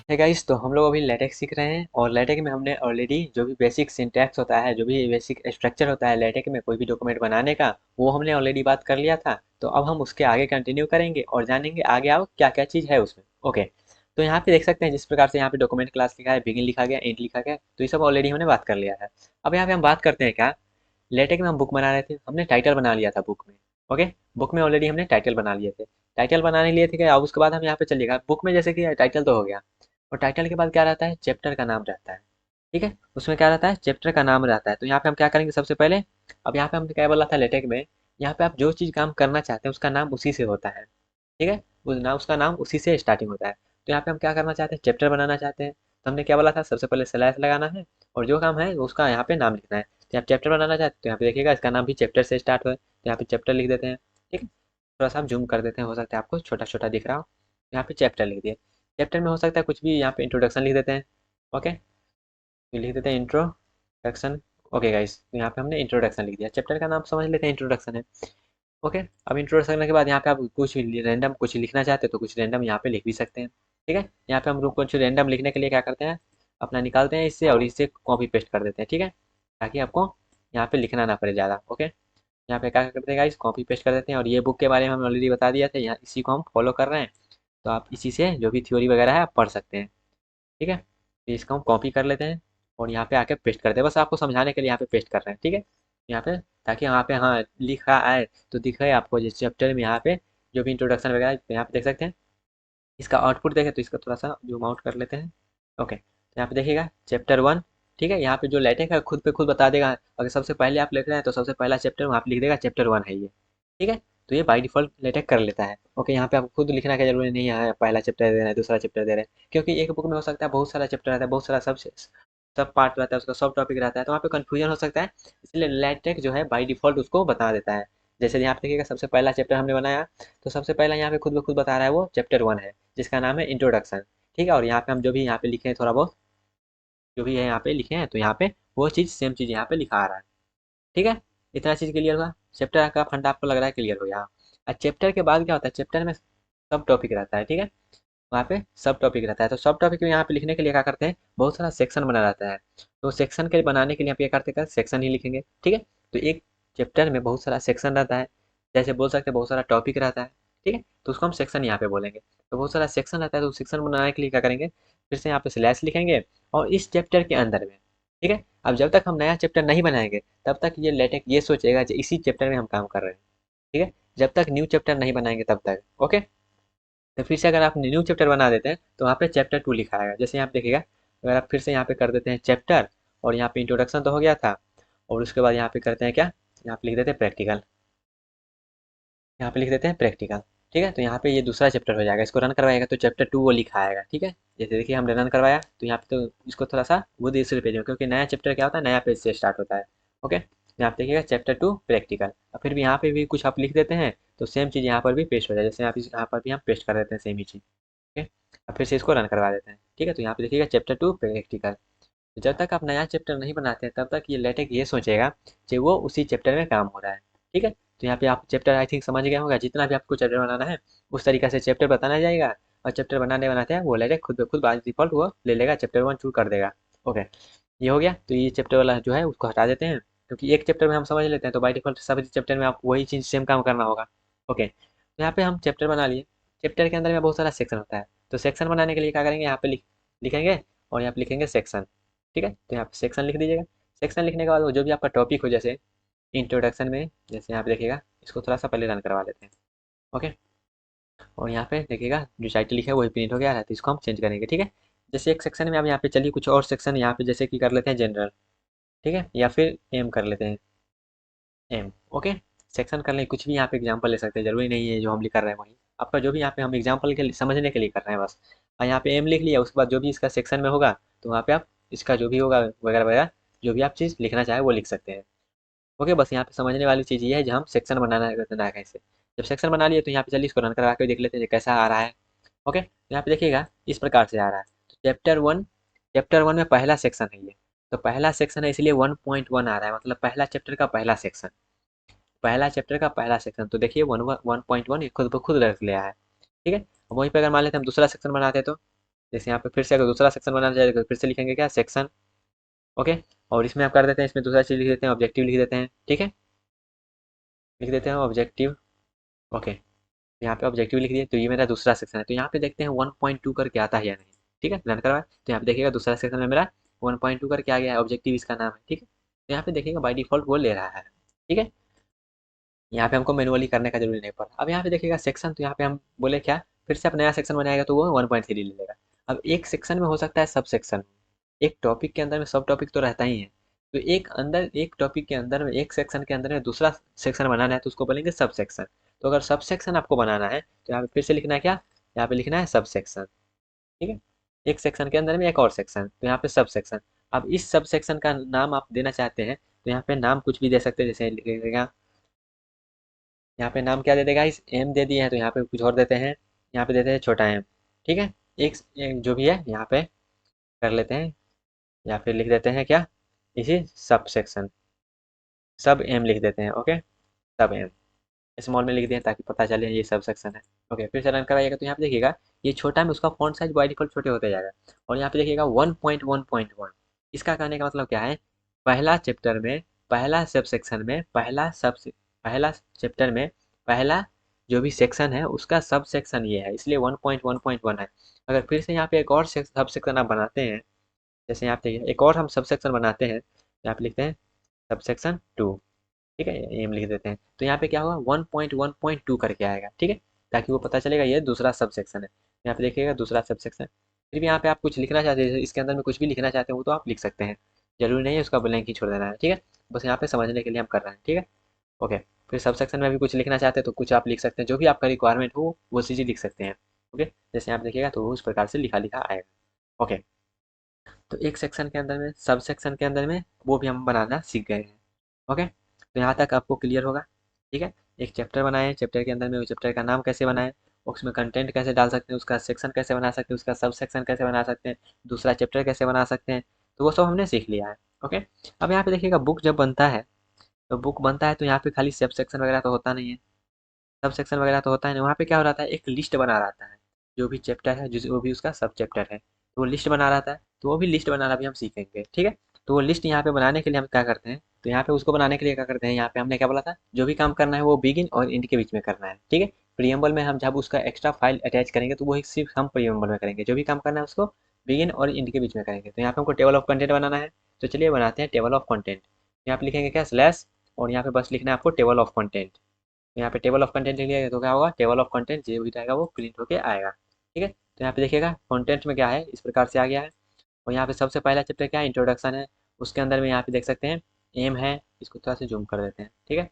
है गाइस, तो हम लोग अभी लेटेक्स सीख रहे हैं और लेटेक में हमने ऑलरेडी जो भी बेसिक सिंटैक्स होता है, जो भी बेसिक स्ट्रक्चर होता है लेटेक में कोई भी डॉक्यूमेंट बनाने का, वो हमने ऑलरेडी बात कर लिया था। तो अब हम उसके आगे कंटिन्यू करेंगे और जानेंगे आगे आओ क्या क्या चीज़ है उसमें। ओके, तो यहाँ पे देख सकते हैं जिस प्रकार से यहाँ पे डॉक्यूमेंट क्लास लिखा है, बिगिन लिखा गया, एंड लिखा गया, तो ये सब ऑलरेडी हमने बात कर लिया है। अब यहाँ पे हम बात करते हैं क्या, लेटेक में हम बुक बना रहे थे, हमने टाइटल बना लिया था बुक में। ओके, बुक में ऑलरेडी हमने टाइटल बना लिए थे। टाइटल बनाने लिए थे क्या, अब उसके बाद हम यहाँ पे चलिएगा बुक में, जैसे कि टाइटल तो हो गया, और टाइटल के बाद क्या रहता है, चैप्टर का नाम रहता है। ठीक है, उसमें क्या रहता है, चैप्टर का नाम रहता है। तो यहाँ पे हम क्या करेंगे सबसे पहले, अब यहाँ पे हम क्या बोला था लेटेक में, यहाँ पे आप जो चीज़ काम करना चाहते हैं उसका नाम उसी से होता है। ठीक है, उसका नाम उसी से स्टार्टिंग होता है। तो यहाँ पे हम क्या करना चाहते हैं, चैप्टर बनाना चाहते हैं, तो हमने क्या बोला था, सबसे पहले स्लैश लगाना है और जो काम है उसका यहाँ पे नाम लिखना है। तो आप चैप्टर बनाना चाहते हैं तो यहाँ पे देखिएगा इसका नाम भी चैप्टर से स्टार्ट हो, तो यहाँ पे चैप्टर लिख देते हैं। ठीक है, थोड़ा सा हम जूम कर देते हैं, हो सकता है आपको छोटा छोटा दिख रहा हो। यहाँ पे चैप्टर लिख दिए, चैप्टर में हो सकता है कुछ भी, यहाँ पे इंट्रोडक्शन लिख देते हैं। ओके, तो लिख देते हैं इंट्रोडक्शन। ओके गाइस, तो यहाँ पे हमने इंट्रोडक्शन लिख दिया, चैप्टर का नाम समझ लेते हैं इंट्रोडक्शन है। ओके, अब इंट्रोडक्शन करने के बाद यहाँ पे आप कुछ रैंडम कुछ लिखना चाहते हैं तो कुछ रैंडम यहाँ पे लिख भी सकते हैं। ठीक है, यहाँ पे हम लोग कुछ रैंडम लिखने के लिए क्या करते हैं, अपना निकालते हैं इससे और इससे कॉपी पेस्ट कर देते हैं। ठीक है, ताकि आपको यहाँ पे लिखना ना पड़े ज़्यादा। ओके, यहाँ पे क्या करते हैं गाइस, कॉपी पेस्ट कर देते हैं, और ये बुक के बारे में हम ऑलरेडी बता दिया था, यहाँ इसी को हम फॉलो कर रहे हैं। तो आप इसी से जो भी थ्योरी वगैरह है आप पढ़ सकते हैं। ठीक है, तो इसको हम कॉपी कर लेते हैं और यहाँ पे आके पेस्ट करते हैं, बस आपको समझाने के लिए यहाँ पे पेस्ट कर रहे हैं। ठीक है, यहाँ पे ताकि यहाँ पे हाँ लिखा आए तो दिखे आपको, जिस चैप्टर में यहाँ पे जो भी इंट्रोडक्शन वगैरह तो यहाँ पे देख सकते हैं। इसका आउटपुट देखें तो इसका थोड़ा सा जूम आउट कर लेते हैं। ओके, तो यहाँ पे देखिएगा चैप्टर 1। ठीक है, यहाँ पे जो लेटेक है खुद पे खुद बता देगा, अगर सबसे पहले आप लिख रहे हैं तो सबसे पहला चैप्टर वहाँ पे लिख देगा चैप्टर 1 है ये। ठीक है, तो ये बाय डिफ़ॉल्ट लेटेक कर लेता है। ओके, यहाँ पे आपको खुद लिखना का ज़रूरी नहीं है, पहला चैप्टर दे रहा है, दूसरा चैप्टर दे रहे हैं, क्योंकि एक बुक में हो सकता है बहुत सारा चैप्टर रहता है, बहुत सारा सब पार्ट रहता है, उसका सब टॉपिक रहता है, तो वहाँ पे कन्फ्यूजन हो सकता है। इसलिए लेटेक जो है बाय डिफ़ॉल्ट उसको बता देता है। जैसे यहाँ पे देखिएगा सबसे पहला चैप्टर हमने बनाया, तो सबसे पहला यहाँ पे खुद ब खुद बता रहा है वो चैप्टर 1 है, जिसका नाम है इंट्रोडक्शन। ठीक है, और यहाँ पे हम जो भी यहाँ पे लिखे हैं थोड़ा बहुत जो भी है यहाँ पे लिखे हैं, तो यहाँ पे वो चीज़ सेम चीज़ यहाँ पे लिखा आ रहा है। ठीक है, इतना चीज़ क्लियर हुआ, चैप्टर का फंडा आपको लग रहा है क्लियर हो गया। और चैप्टर के बाद क्या होता है, चैप्टर में सब टॉपिक रहता है। ठीक है, वहाँ पे सब टॉपिक रहता है, तो सब टॉपिक में यहाँ पे लिखने के लिए क्या करते हैं, बहुत सारा सेक्शन बना रहता है। तो सेक्शन के बनाने के लिए आप ये करते हैं, सेक्शन ही लिखेंगे। ठीक है, तो एक चैप्टर में बहुत सारा सेक्शन रहता है, जैसे बोल सकते हैं बहुत सारा टॉपिक रहता है। ठीक है, तो उसको हम सेक्शन यहाँ पे बोलेंगे। तो बहुत सारा सेक्शन रहता है, तो सेक्शन बनाने के लिए क्या करेंगे, फिर से यहाँ पे स्लैश लिखेंगे और इस चैप्टर के अंदर में। ठीक है, अब जब तक हम नया चैप्टर नहीं बनाएंगे तब तक ये लेटेक ये सोचेगा कि इसी चैप्टर में हम काम कर रहे हैं। ठीक है, जब तक न्यू चैप्टर नहीं बनाएंगे तब तक। ओके, तो फिर से अगर आप न्यू चैप्टर बना देते हैं तो वहाँ पे चैप्टर 2 लिखा आएगा, जैसे यहाँ पे देखिएगा। अगर आप फिर से यहाँ पे कर देते हैं चैप्टर, और यहाँ पे इंट्रोडक्शन तो हो गया था, और उसके बाद यहाँ पे करते हैं क्या, यहाँ पे लिख देते हैं प्रैक्टिकल। यहाँ पे लिख देते हैं प्रैक्टिकल। ठीक है, तो यहाँ पे ये दूसरा चैप्टर हो जाएगा, इसको रन करवाएगा तो चैप्टर 2 वो लिखा आएगा। ठीक है, जैसे देखिए हमने रन करवाया तो यहाँ पे तो इसको थोड़ा सा वो दूसरे पेज में, क्योंकि नया चैप्टर क्या होता है, नया पेज से स्टार्ट होता है। ओके, यहाँ पे देखिएगा चैप्टर 2 प्रैक्टिकल, और फिर भी यहाँ पे भी कुछ आप लिख देते हैं तो सेम चीज़ यहाँ पर भी पेस्ट हो जाए, जैसे यहाँ पर भी हम पेस्ट कर देते हैं सेम ही चीज़। ठीक है, अब फिर से इसको रन करवा देते हैं। ठीक है, तो यहाँ पे देखिएगा चैप्टर 2 प्रैक्टिकल। जब तक आप नया चैप्टर नहीं बनाते हैं तब तक ये लेटेक ये सोचेगा कि वो उसी चैप्टर में काम हो रहा है। ठीक है, तो यहाँ पे आप चैप्टर आई थिंक समझ गए होगा, जितना भी आपको चैप्टर बनाना है उस तरीके से चैप्टर बताना जाएगा, और चैप्टर बनाने बनाते हैं वो लेटेक खुद ब खुद बाय डिफॉल्ट वो ले लेगा, चैप्टर 1 चूज कर देगा। ओके, ये हो गया, तो ये चैप्टर वाला जो है उसको हटा देते हैं, क्योंकि एक चैप्टर में हम समझ लेते हैं तो बाय डिफॉल्ट सभी चैप्टर में आप वही चीज़ सेम काम करना होगा। ओके, तो यहाँ पे हम चैप्टर बना लिए, चैप्टर के अंदर में बहुत सारा सेक्शन होता है, तो सेक्शन बनाने के लिए क्या करेंगे, यहाँ पे लिखेंगे, और यहाँ पे लिखेंगे सेक्शन। ठीक है, तो यहाँ पे सेक्शन लिख दीजिएगा। सेक्शन लिखने के बाद वो जो भी आपका टॉपिक हो, जैसे इंट्रोडक्शन में जैसे यहाँ पे देखिएगा, इसको थोड़ा सा पहले रन करवा लेते हैं। ओके, और यहाँ पे देखिएगा जो टाइटल लिखा है वही प्रिंट हो गया है, तो इसको हम चेंज करेंगे। ठीक है, जैसे एक सेक्शन में अब यहाँ पे चलिए कुछ और सेक्शन यहाँ पे जैसे कि कर लेते हैं जनरल। ठीक है, या फिर एम कर लेते हैं, एम। ओके, सेक्शन कर लें, कुछ भी यहाँ पे एग्जाम्पल ले सकते हैं, जरूरी नहीं है जो हम लिख कर रहे हैं वही आपका, जो भी यहाँ पे हम एग्जाम्पल के लिए समझने के लिए कर रहे हैं बस। और यहाँ पे एम लिख लिया, उसके बाद जो भी इसका सेक्शन में होगा तो वहाँ पे आप इसका जो भी होगा वगैरह वगैरह, जो भी आप चीज़ लिखना चाहे वो लिख सकते हैं। ओके, बस यहाँ पे समझने वाली चीज़ ये है जब हम सेक्शन बनाना है कैसे। जब सेक्शन बना लिए तो यहाँ पे चलिए इसको रन करा के देख लेते हैं कैसा आ रहा है। ओके, तो यहाँ पे देखिएगा इस प्रकार से आ रहा है। तो चैप्टर 1 में पहला सेक्शन है ये, तो पहला सेक्शन है इसलिए 1.1 आ रहा है, मतलब पहला चैप्टर का पहला सेक्शन, पहला चैप्टर का पहला सेक्शन। तो देखिए 1.1 ये खुद ब खुद रख लिया है। ठीक है, अब वहीं पे अगर मान लेते हैं हम दूसरा सेक्शन बनाते हैं तो जैसे यहाँ पे फिर से अगर दूसरा सेक्शन बनाना चाहे तो फिर से लिखेंगे क्या, सेक्शन। ओके, और इसमें आप कर देते हैं, इसमें दूसरा चीज लिख देते हैं, ऑब्जेक्टिव लिख देते हैं। ठीक है, लिख देते हैं ऑब्जेक्टिव। ओके, यहाँ पे ऑब्जेक्टिव लिख दिए, तो ये मेरा दूसरा सेक्शन है। तो यहाँ पे देखते हैं 1.2 करके आता है या नहीं। ठीक है, रन करवाए तो यहाँ पे देखिएगा दूसरा सेक्शन में मेरा 1.2 करके आ गया है, ऑब्जेक्टिव इसका नाम है। ठीक है, तो यहाँ पे देखिएगा बाई डिफॉल्ट वो ले रहा है। ठीक है, यहाँ पे हमको मैनुअली करने का जरूरी नहीं पड़ा। अब यहाँ पे देखिएगा सेक्शन, तो यहाँ पे हम बोले क्या, फिर से आप नया सेक्शन बनाएगा तो वो 1.3 ले लेगा। अब एक सेक्शन में हो सकता है सब सेक्शन, एक टॉपिक के अंदर में सब टॉपिक तो रहता ही है। तो एक अंदर एक टॉपिक के अंदर में एक सेक्शन के अंदर में दूसरा सेक्शन बनाना है तो उसको बोलेंगे सब सेक्शन। तो अगर सब सेक्शन आपको बनाना है तो यहाँ पे फिर से लिखना है क्या, यहाँ पे लिखना है सब सेक्शन। ठीक है, एक सेक्शन के अंदर में एक और सेक्शन, तो यहाँ पे सब सेक्शन। अब इस सब सेक्शन का नाम आप देना चाहते हैं तो यहाँ पे नाम कुछ भी दे सकते हैं, जैसे लिखेगा यहाँ पे नाम क्या दे देगा, इस एम दे दिए हैं तो यहाँ पे कुछ और देते हैं, यहाँ पे देते हैं छोटा एम। ठीक है, एक जो भी है यहाँ पे कर लेते हैं, या फिर लिख देते हैं क्या, इसी सब सेक्शन, सब एम लिख देते हैं। ओके, सब एम स्मॉल में लिख दिया ताकि पता चले ये सब सेक्शन है। ओके, फिर से रन कराइएगा तो यहाँ पे देखिएगा ये छोटा में उसका फॉन्ट साइज बाई डिफॉल्ट छोटे होते जाएगा। और यहाँ पे देखिएगा 1.1.1, इसका कहने का मतलब क्या है, पहला चैप्टर में पहला सब सेक्शन में पहला चैप्टर में पहला जो भी सेक्शन है उसका सब सेक्शन ये है, इसलिए 1.1.1 है। अगर फिर से यहाँ पे एक और सब सेक्शन आप बनाते हैं, जैसे यहाँ पे एक और हम सब सेक्शन बनाते हैं, यहाँ पे लिखते हैं सब सेक्शन 2। ठीक है, एम लिख देते हैं, तो यहाँ पे क्या होगा 1.1.2 करके आएगा। ठीक है, ताकि वो पता चलेगा ये दूसरा सब सेक्शन है। यहाँ पे देखिएगा दूसरा सब सेक्शन। फिर भी यहाँ पे आप कुछ लिखना चाहते हैं, इसके अंदर में कुछ भी लिखना चाहते हैं वो तो आप लिख सकते हैं, जरूरी नहीं है उसका ब्लैंक ही छोड़ देना है। ठीक है, बस यहाँ पे समझने के लिए हम कर रहे हैं। ठीक है, ओके, फिर सब सेक्शन में भी कुछ लिखना चाहते हैं तो कुछ आप लिख सकते हैं, जो भी आपका रिक्वायरमेंट हो वो चीज़ लिख सकते हैं। ओके, जैसे आप देखिएगा तो उस प्रकार से लिखा लिखा आएगा। ओके, तो एक सेक्शन के अंदर में सब सेक्शन के अंदर में वो भी हम बनाना सीख गए हैं। ओके, तो यहाँ तक आपको क्लियर होगा। ठीक है, एक चैप्टर बनाए, चैप्टर के अंदर में वो चैप्टर का नाम कैसे बनाए, उसमें कंटेंट कैसे डाल सकते हैं, उसका सेक्शन कैसे बना सकते हैं, उसका सब सेक्शन कैसे बना सकते हैं, दूसरा चैप्टर कैसे बना सकते हैं, तो वो सब हमने सीख लिया है। ओके, अब यहाँ पे देखिएगा बुक जब बनता है, तो बुक बनता है तो यहाँ पे खाली सब सेक्शन वगैरह तो होता नहीं है, सब सेक्शन वगैरह तो होता है नहीं, वहाँ पे क्या हो रहा था, एक लिस्ट बना रहता है, जो भी चैप्टर है जो भी उसका सब चैप्टर है तो वो लिस्ट बना रहता है, तो वो भी लिस्ट बनाना भी हम सीखेंगे। ठीक है, तो वो लिस्ट यहाँ पे बनाने के लिए हम क्या करते हैं, तो यहाँ पे उसको बनाने के लिए क्या करते हैं, यहाँ पे हमने क्या बोला था, जो भी काम करना है वो बिगिन और एंड के बीच में करना है। ठीक है, प्रियम्बल में हम जब उसका एक्स्ट्रा फाइल अटैच करेंगे तो वो सिर्फ हम प्रियम्बल में करेंगे, जो भी काम करना है उसको बिगिन और एंड के बीच में करेंगे। तो यहाँ पे हमको टेबल ऑफ कंटेंट बनाना है, तो चलिए बनाते हैं टेबल ऑफ कंटेंट। यहाँ पे लिखेंगे क्या, स्लैश, और यहाँ पे बस लिखना है आपको टेबल ऑफ कंटेंट। यहाँ पे टेबल ऑफ कंटेंट लिख लिया तो क्या होगा, टेबल ऑफ कंटेंट जो भी रहेगा वो प्रिंट होके आएगा। ठीक है, तो यहाँ पे देखिएगा कंटेंट में क्या है, इस प्रकार से आ गया है। और यहाँ पे सबसे पहला चैप्टर क्या है, इंट्रोडक्शन है, उसके अंदर में यहाँ पे देख सकते हैं एम है, इसको थोड़ा सा जूम कर देते हैं। ठीक है,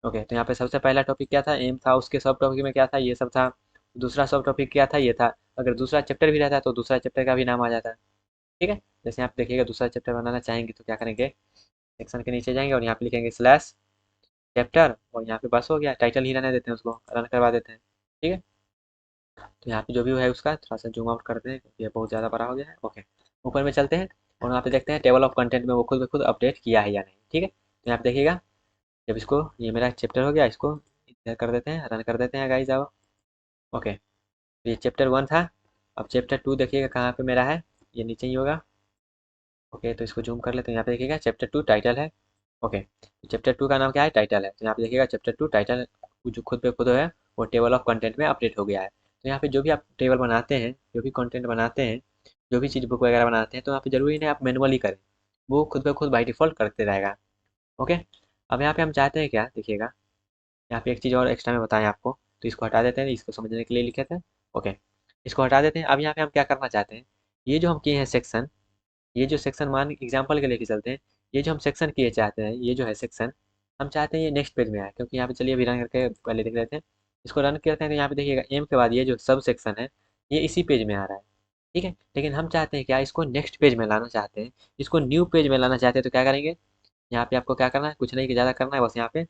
ओके, तो यहाँ पे सबसे पहला टॉपिक क्या था, एम था, उसके सब टॉपिक में क्या था, ये सब था। दूसरा सब टॉपिक क्या था, ये था। अगर दूसरा चैप्टर भी रहता है तो दूसरा चैप्टर का भी नाम आ जाता है। ठीक है, जैसे यहाँ पे देखिएगा दूसरा चैप्टर बनाना चाहेंगे तो क्या करेंगे, सेक्शन के नीचे जाएंगे और यहाँ पे लिखेंगे स्लैश चैप्टर, और यहाँ पे बस हो गया, टाइटल ही रहने देते हैं, उसको रन करवा देते हैं। ठीक है, तो यहाँ पे जो भी है उसका थोड़ा सा जूम आउट करते हैं क्योंकि ये बहुत ज़्यादा बड़ा हो गया है। ओके, ऊपर में चलते हैं और यहाँ पे देखते हैं टेबल ऑफ कंटेंट में वो खुद ब खुद अपडेट किया है या नहीं। ठीक है, तो यहाँ पे देखिएगा, जब इसको, ये मेरा चैप्टर हो गया, इसको इधर कर देते हैं, रन कर देते हैं गाइस आओ। ओके, तो ये चैप्टर 1 था। अब चैप्टर 2 देखिएगा कहाँ पे मेरा है, ये नीचे ही होगा। ओके, तो इसको जूम कर लेते हैं, यहाँ पे देखिएगा चैप्टर 2 टाइटल है। ओके, तो चैप्टर 2 का नाम क्या है, टाइटल है, तो यहाँ पे देखिएगा चैप्टर 2 टाइटल जो खुद पे खुद है वो टेबल ऑफ कंटेंट में अपडेट हो गया है। तो यहाँ पे जो भी आप टेबल बनाते हैं, जो भी कंटेंट बनाते हैं, जो भी चीज़ बुक वगैरह बनाते हैं, तो यहाँ पे जरूरी नहीं आप मैनुअली करें, वो खुद ब खुद बाई डिफॉल्ट करते रहेगा। ओके, अब यहाँ पे हम चाहते हैं क्या, देखिएगा यहाँ पे एक चीज़ और एक्स्ट्रा में बताएं आपको, तो इसको हटा देते हैं, इसको समझने के लिए लिखे थे। ओके, इसको हटा देते हैं। अब यहाँ पे हम क्या करना चाहते हैं, ये जो हम किए हैं सेक्शन, ये जो सेक्शन मान एग्जाम्पल के लेके चलते हैं, ये जो हम सेक्शन किए चाहते हैं, ये जो है सेक्शन, हम चाहते हैं ये नेक्स्ट पेज में आए, क्योंकि यहाँ पे चलिए अभी रन करके पहले देख लेते हैं। इसको रन करते हैं तो यहाँ पे देखिएगा एम के बाद ये जो सब सेक्शन है ये इसी पेज में आ रहा है। ठीक है, लेकिन हम चाहते हैं क्या, इसको नेक्स्ट पेज में लाना चाहते हैं, इसको न्यू पेज में लाना चाहते हैं, तो क्या करेंगे, यहाँ पे आपको क्या करना है, कुछ नहीं कि ज़्यादा करना है, बस यहाँ पे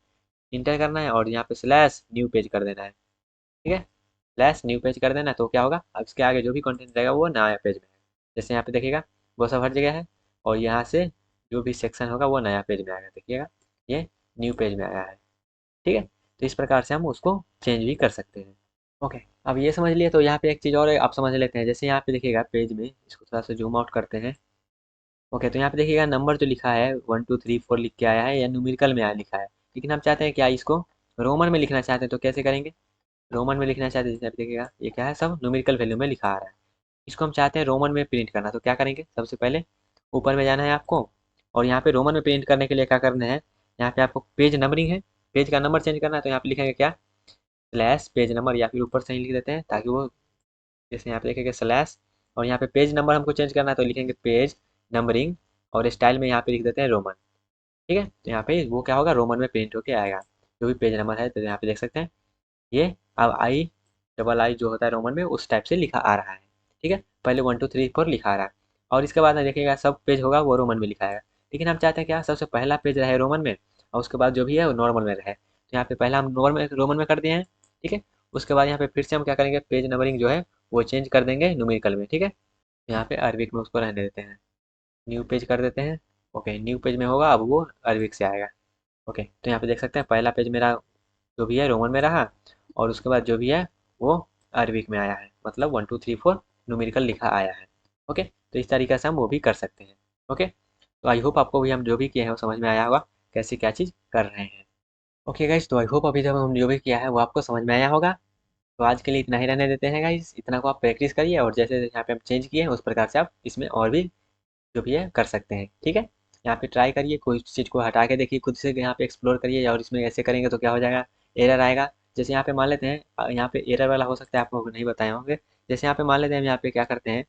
इंटर करना है और यहाँ पे स्लैश न्यू पेज कर देना है। ठीक है, स्लैश न्यू पेज कर देना, तो क्या होगा, अब इसके आगे जो भी कंटेंट रहेगा वो नया पेज में है। जैसे यहाँ पे देखिएगा वो सब हर जगह है, और यहाँ से जो भी सेक्शन होगा वो नया पेज में आएगा, देखिएगा ये न्यू पेज में आया है। ठीक है, तो इस प्रकार से हम उसको चेंज भी कर सकते हैं। ओके, अब ये समझ लिए तो यहाँ पे एक चीज़ और आप समझ लेते हैं। जैसे यहाँ पे देखिएगा पेज में, इसको थोड़ा सा जूम आउट करते हैं। ओके, तो यहाँ पे देखिएगा नंबर जो लिखा है 1 2 3 4 लिख के आया है या न्यूमेरिकल में आया लिखा है, लेकिन हम चाहते हैं क्या इसको रोमन में लिखना चाहते हैं, तो कैसे करेंगे? रोमन में लिखना चाहते हैं, जैसे आप देखिएगा ये क्या है, सब न्यूमेरिकल वैल्यू में लिखा आ रहा है। इसको हम चाहते हैं रोमन में प्रिंट करना, तो क्या करेंगे? सबसे पहले ऊपर में जाना है आपको, और यहाँ पे रोमन में प्रिंट करने के लिए क्या करना है, यहाँ पे आपको पेज नंबरिंग है, पेज का नंबर चेंज करना है, तो यहाँ पे लिखेंगे क्या, स्लैश पेज नंबर, या फिर ऊपर से ही लिख देते हैं ताकि वो, जैसे यहाँ पे लिखेंगे स्लैश, और यहाँ पे पेज नंबर हमको चेंज करना है, तो लिखेंगे पेज नंबरिंग, और स्टाइल में यहाँ पे लिख देते हैं रोमन। ठीक है, तो यहाँ पे वो क्या होगा, रोमन में प्रिंट होके आएगा जो भी पेज नंबर है। तो यहाँ पे देख सकते हैं ये अब आई डबल आई जो होता है रोमन में उस टाइप से लिखा आ रहा है। ठीक है, पहले 1 2 3 4 लिखा आ रहा है, और इसके बाद में देखिएगा सब पेज होगा वो रोमन में लिखा है। लेकिन हम चाहते हैं क्या, सबसे पहला पेज रहे रोमन में, और उसके बाद जो भी है वो नॉर्मल में रहे। तो यहाँ पे पहला हम नॉर्मल रोमन में कर दिए हैं। ठीक है, उसके बाद यहाँ पे फिर से हम क्या करेंगे, पेज नंबरिंग जो है वो चेंज कर देंगे न्यूमेरिकल में। ठीक है, यहाँ पे अरबिक में उसको रहने देते हैं, न्यू पेज कर देते हैं। ओके, न्यू पेज में होगा, अब वो अरबिक से आएगा। ओके, तो यहाँ पे देख सकते हैं पहला पेज मेरा जो भी है रोमन में रहा, और उसके बाद जो भी है वो अरबिक में आया है, मतलब 1 2 3 4 न्यूमेरिकल लिखा आया है। ओके, तो इस तरीके से हम वो भी कर सकते हैं। ओके, तो आई होप आपको भी हम जो भी किए हैं वो समझ में आया होगा, कैसे क्या चीज़ कर रहे हैं। ओके गाइस, तो आई होप अभी जब हम जो भी किया है वो आपको समझ में आया होगा। तो आज के लिए इतना ही रहने देते हैं गाइस, इतना को आप प्रैक्टिस करिए, और जैसे यहाँ पे हम चेंज किए हैं उस प्रकार से आप इसमें और भी जो भी है कर सकते हैं। ठीक है, यहाँ पे ट्राई करिए, कोई चीज़ को हटा के देखिए, खुद से यहाँ पे एक्सप्लोर करिए, और इसमें ऐसे करेंगे तो क्या हो जाएगा, एरर आएगा। जैसे यहाँ पे मान लेते हैं यहाँ पे एरर वाला हो सकता है आपको नहीं बताए होंगे। जैसे यहाँ पे मान लेते हैं हम यहाँ पे क्या करते हैं,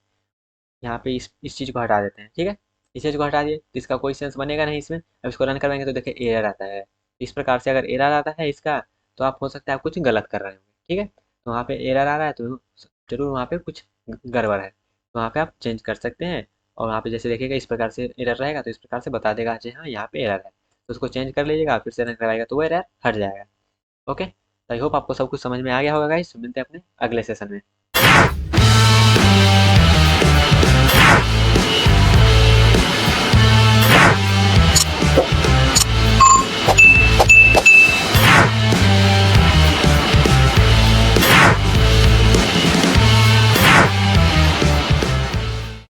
यहाँ पे इस चीज़ को हटा देते हैं। ठीक है, इस चीज़ को हटा दिए तो इसका कोई सेंस बनेगा नहीं इसमें। अब इसको रन करवाएंगे तो देखिए एरर आता है। इस प्रकार से अगर एरर आता है इसका, तो आप हो सकता है आप कुछ गलत कर रहे होंगे। ठीक है, तो वहाँ पे एरर आ रहा है तो जरूर वहाँ पे कुछ गड़बड़ है, तो वहाँ पे आप चेंज कर सकते हैं। और वहाँ पे जैसे देखिएगा इस प्रकार से एरर रहेगा तो इस प्रकार से बता देगा जी हाँ यहाँ पे एरर है, तो उसको चेंज कर लीजिएगा, फिर से रन करवाएगा तो वो एरर हट जाएगा। ओके, आई होप आपको सब कुछ समझ में आ गया होगा गाइस, मिलते हैं अपने अगले सेशन में।